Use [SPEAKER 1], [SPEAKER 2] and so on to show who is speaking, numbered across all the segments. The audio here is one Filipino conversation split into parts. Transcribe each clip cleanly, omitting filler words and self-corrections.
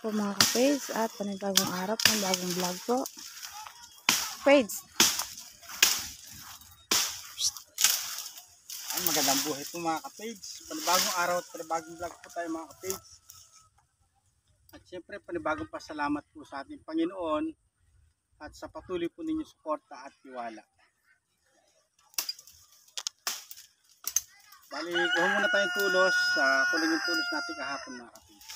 [SPEAKER 1] po mga ka-page at panibagong araw, panibagong vlog po. Page.
[SPEAKER 2] Ay, magandang buhay po mga ka-page. Panibagong araw at panibagong vlog po tayo mga ka-page. At syempre panibagong pasalamat po sa ating Panginoon at sa patuloy po ninyong suporta at tiwala. Bali, kuha muna tayong tulos. Kunin yung tulos natin kahapon mga ka-page.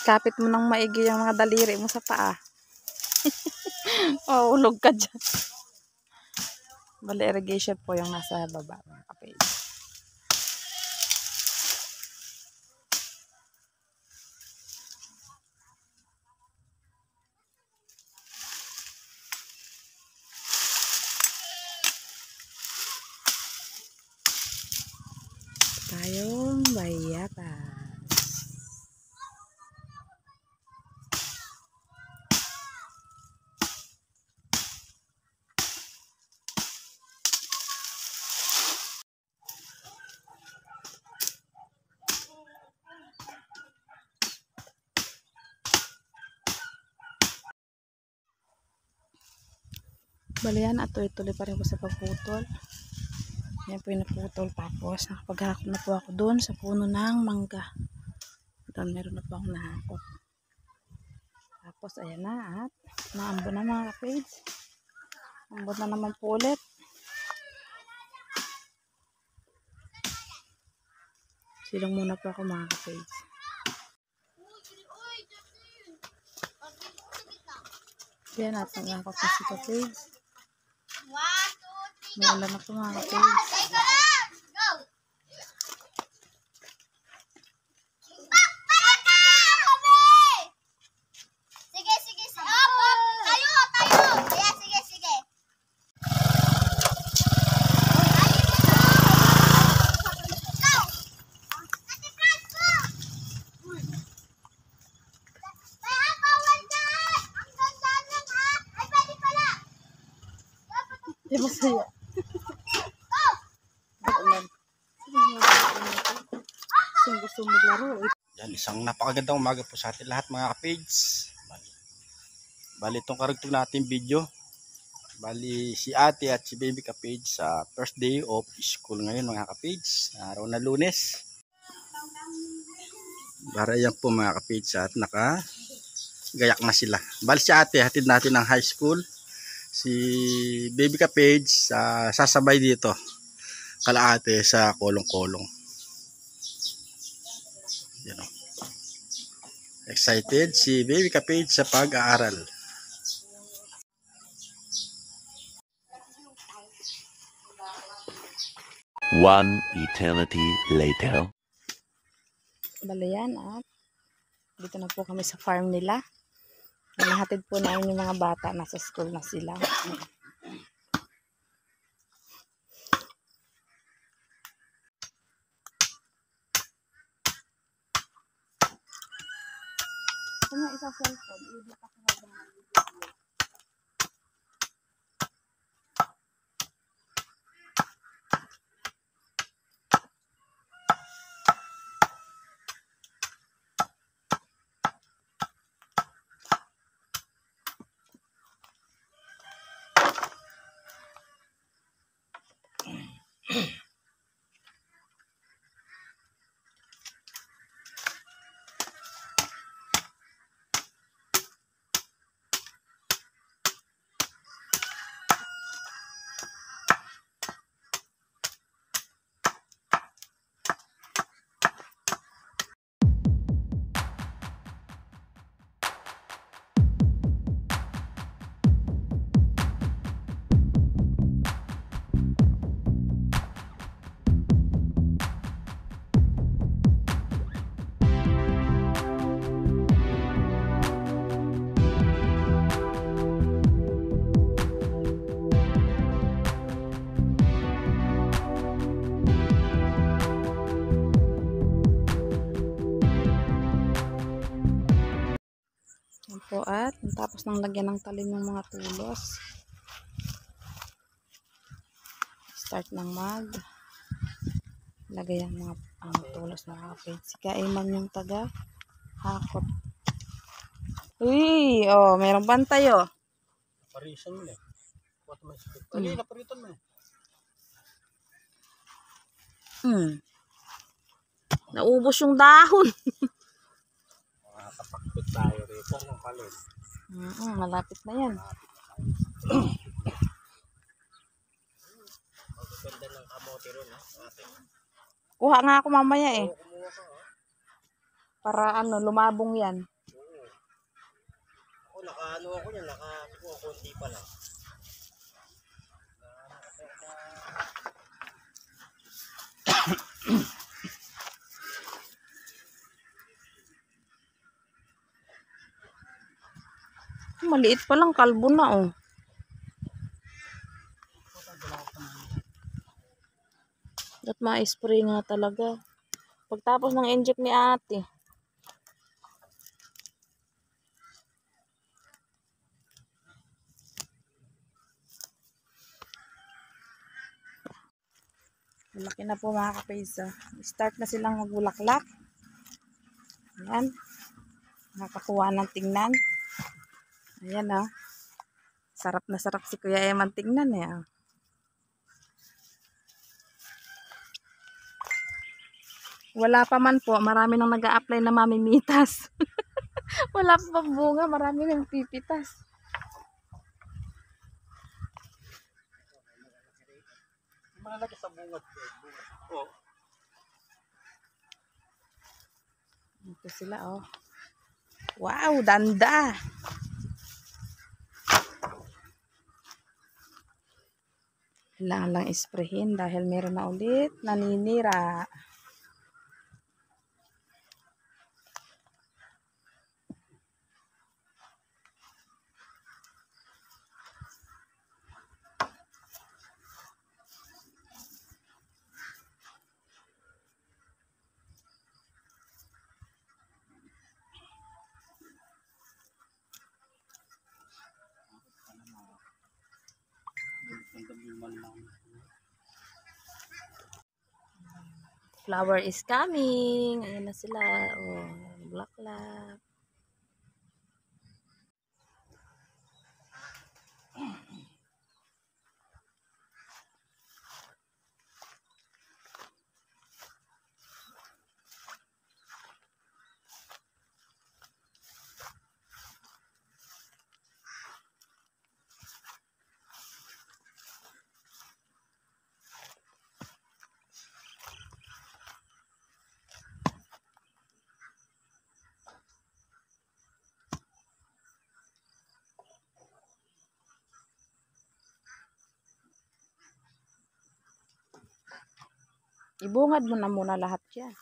[SPEAKER 1] Kapit mo ng maigi yung mga daliri mo sa paa. O, ulog ka dyan. Bali, irrigation po yung nasa baba mga ka-page. Tayong bayata. Bali yan at tuloy-tuloy pa rin po sa pagputol. Yan po yung naputol. Tapos nakapaghakot na po ako doon sa puno ng mangga. Doon meron na po akong nahakot. Tapos ayan na at naambon na mga ka-page. Ambon na naman po ulit. Silong muna po ako mga ka-page. Yan at nagakot na si ka-page. Mula na po mga ka-page. Di masaya. Gusto maglaro.
[SPEAKER 2] Yan, isang napakagandang umaga po sa atin lahat mga ka-page. Bali itong karugtong natin video. Bali si ate at si baby ka-page sa first day of school ngayon mga ka-page. Araw na Lunes. Para yan po mga ka-page at nakagayak na sila. Bali si ate hatid natin ng high school. Si baby ka-page sasabay dito kalaate sa kolong-kolong. Yan o. Excited si baby ka-page sa pag-aaral.
[SPEAKER 3] One eternity later.
[SPEAKER 1] Bali yan at dito na po kami sa farm nila. Nahatid po namin yung mga bata. Nasa school na sila. Kung isa cellphone, ibig ako habang yan po at tapos nang lagyan ng talim ng mga tulos. Start ng lagay ang mga tulos ng mga page. Si Kaiman yung taga hakot. Uy, oh, mayroong bantay oh.
[SPEAKER 2] Parisan mo eh. What man speak? Ali, naparitan mo eh.
[SPEAKER 1] Naubos yung dahon.
[SPEAKER 2] Makakapakpit tayo rito ng kalin.
[SPEAKER 1] Malapit na yan.
[SPEAKER 2] Magaganda ng kamote rin ha.
[SPEAKER 1] Kuha nga ako mamaya eh.
[SPEAKER 2] Kumuha ka ha.
[SPEAKER 1] Para lumabong yan.
[SPEAKER 2] Ako nakaano ako yan. Nakakuha konti pa lang. Maliit pa lang, kalbo na oh. At ma-spray nga talaga. Pagtapos ng inject ni ate. Malaki na po mga kapaysa. Start na silang magbulaklak. Ayan. Nakakuha ng tingnan. Ayan ah. Sarap na sarap si Kuya Eman tingnan eh. Wala pa man po. Marami nang nag-a-apply na mamimitas. Wala pa bunga. Marami nang pipitas. Malalaki sa bungad. Oh.
[SPEAKER 1] Ito sila oh. Wow, danda. Kailangan lang isprayin dahil meron na ulit naninira. Flower is coming. Ayan na sila. Oh, bulaklak. Ibungad mo na muna lahat yan.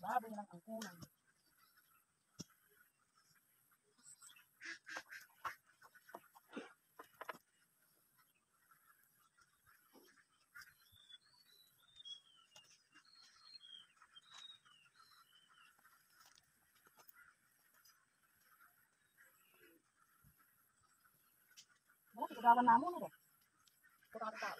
[SPEAKER 1] Baboy lang ang kulang. Bakit kagawan na mo na rin? Kurang tao.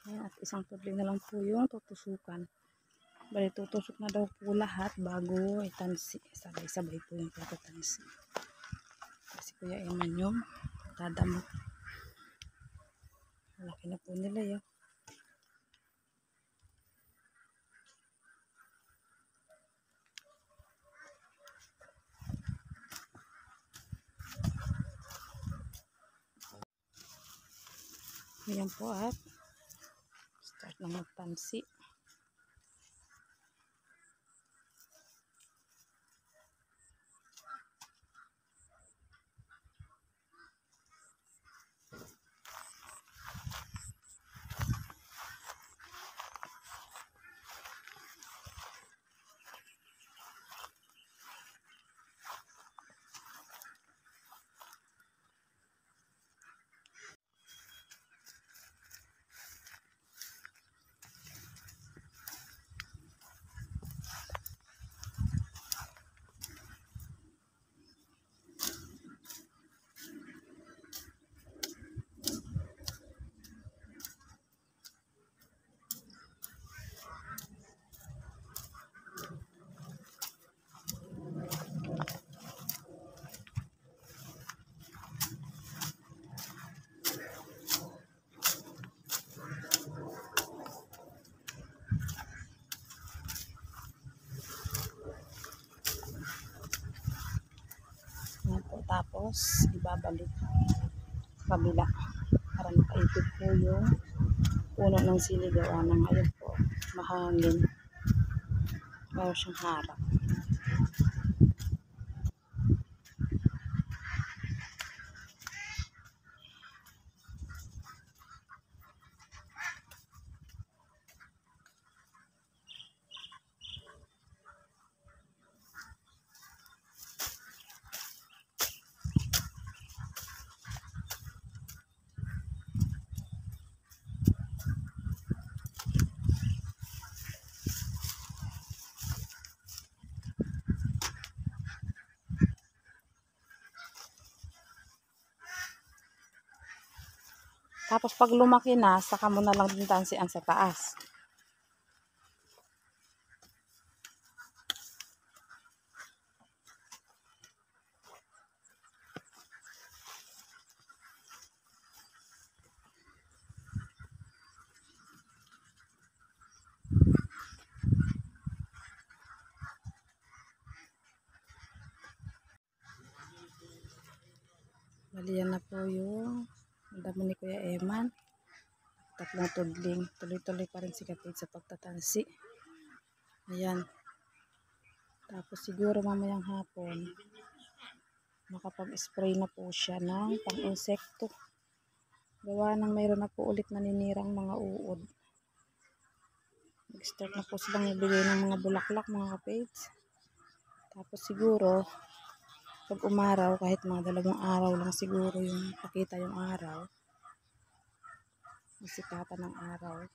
[SPEAKER 1] Ayan, at isang tudling na lang po yung tutusukan. Bali, tutusok na daw po lahat bago itansi. Sabay-sabay po yung pagkatansi. Kasi Kuya Eman yung dadamot. Malaki na po nila yun. Ayan po at start na magtansi. tapos ibabalik sa kabila para nakaipit po yung puno ng sili gawa ng ayun po mahangin, meron siyang harap. Tapos pag lumaki na, saka mo na lang din tansian sa taas. Bali yan na po yung damo ni Kuya Eman. Tatlong tudling. Tuloy-tuloy pa rin si Kapit sa pagtatansi. Ayan. Tapos siguro mamayang hapon, makapag-spray na po siya ng pang-insekto. Gawa ng mayroon na po ulit naninirang mga uod. Nag-start na po silang ibigay ng mga bulaklak, mga Kapids. Tapos siguro, pag umaraw, kahit mga 2 araw lang siguro yung pakita yung araw, masikatan ng araw,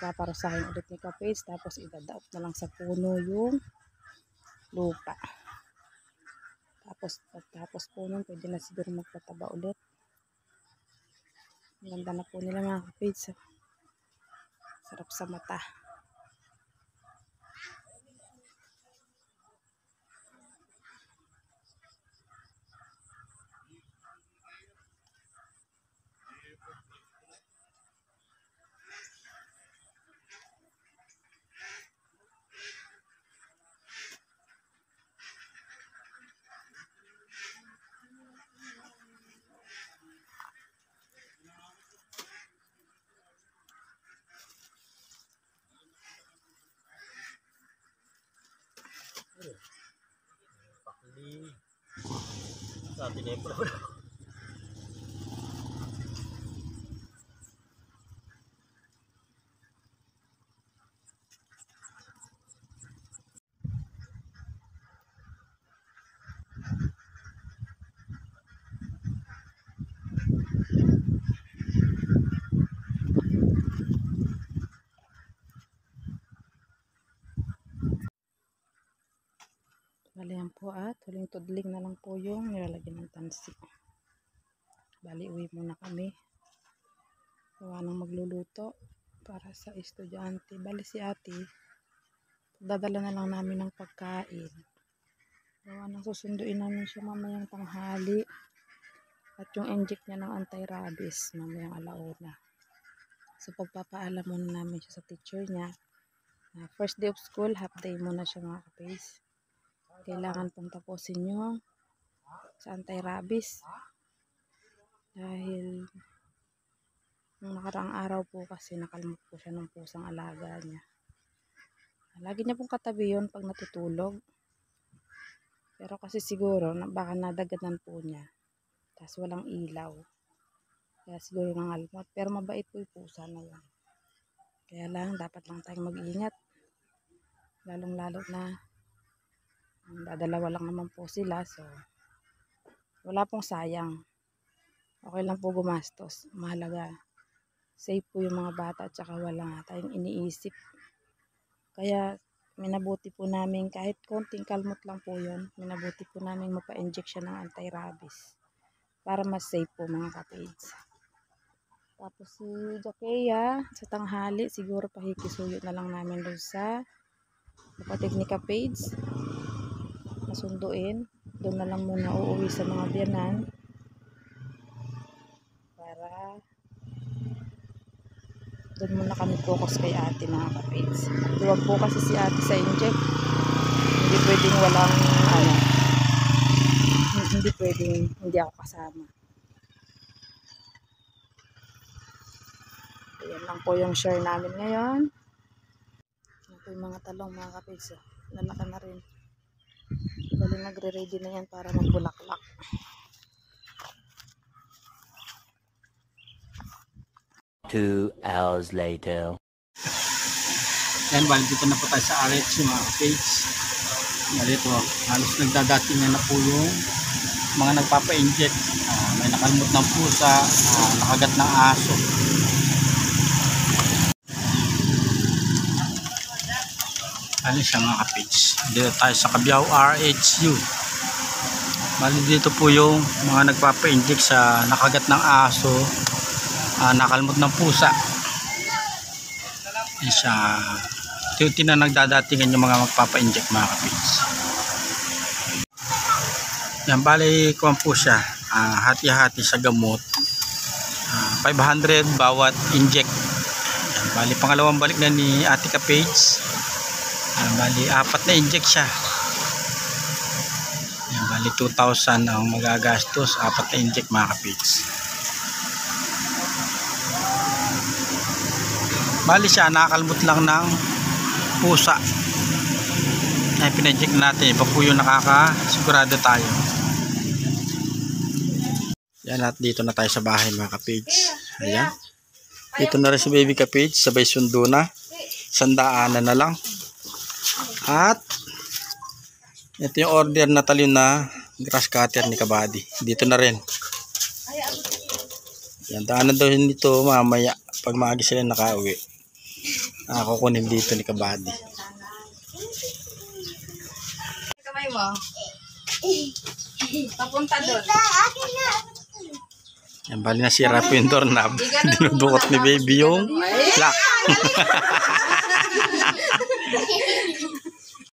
[SPEAKER 1] paparusahin ulit ni Kapage, tapos idadaop na lang sa puno yung lupa. Tapos pagtapos po nun, pwede na siguro magpataba ulit. Ang ganda na po nila mga Kapage. Sarap sa mata.
[SPEAKER 2] Sa tinempro.
[SPEAKER 1] Bali yan po at huling tudling na lang po yung nilalagyan ng tansi. Bali uwi muna kami. Gawa ng magluluto para sa estudyante. Bali si ate, dadala na lang namin ng pagkain. Gawa ng susunduin namin siya mamayang tanghali. At yung inject niya ng anti-rabies mamayang alauna. So pagpapaalam muna namin siya sa teacher niya. First day of school, half day muna siya mga Kapage. Kailangan pong tapusin nyo sa anti-rabies. Dahil nung nakaraang araw po kasi nakalmot po siya ng pusang alaga niya. Lagi niya pong katabi yun pag natutulog. Pero kasi siguro baka nadaganan po niya. Tapos walang ilaw. Kaya siguro nangalmot. Pero mabait po yung pusa na yun. Kaya lang dapat lang tayong mag-ingat. Lalong-lalo na dadalawa lang naman po sila, so wala pong sayang. Okay lang po gumastos. Mahalaga, safe po yung mga bata at saka wala tayong iniisip. Kaya minabuti po namin kahit konting kalmot lang po yun, minabuti po namin mapa-inject siya ng anti-rabies para mas safe po mga Kapage. Tapos si Jakea sa tanghali siguro pakikisuyo na lang namin doon sa kapatid ni Kapage. Masunduin. Doon na lang muna uuwi sa mga biyanan para doon muna kami focus kay ate mga Kapage. Huwag po kasi si ate sa inject. Hindi pwedeng walang hindi pwedeng hindi ako kasama. Ayan lang po yung share namin ngayon. Ito po yung mga talong mga kapids. Lalaka na rin. Bali nagre-ready na yan para magbulaklak.
[SPEAKER 3] Two hours later.
[SPEAKER 2] Yan, bali dito na po tayo sa RH mga kapids. Bali ito, halos nagdadating na po yung mga nagpapa-inject. May nakalmot ng pusa, nakagat ng aso. Bali siya mga kapids. Dito tayo sa Cabiao RHU. Bali dito po yung mga nagpapa-inject sa nakagat ng aso, nakalmot ng pusa. Yan siya. Ito na nagdadatingan yung mga magpapa-inject mga kapids. Yan, bali kuwan po siya. Hati-hati sa gamot. 500 bawat inject. Yan, bali pangalawang balik na ni Ate Kapage. Bali 4 na inject siya. Yan, bali 2,000 ang magagastos. 4 na inject mga kapids. Bali siya, nakakalmot lang ng pusa. Ay, pinaject natin. Iba po yung nakakasigurado tayo. Yan, at dito na tayo sa bahay mga kapids. Ayan. Dito na rin si baby kapids. Sabay sundo na. Sandaanan na lang. At ito yung order na talyon na grass cutter ni Kabady. Dito na rin. Yan, daanan daw nito mamaya pag maaga sila nakauwi. Kukunin dito ni Kabady.
[SPEAKER 1] Kamay mo. Papunta doon.
[SPEAKER 2] Yan, bali na sira po yung doorknob. Dinudukot ni baby yung lock.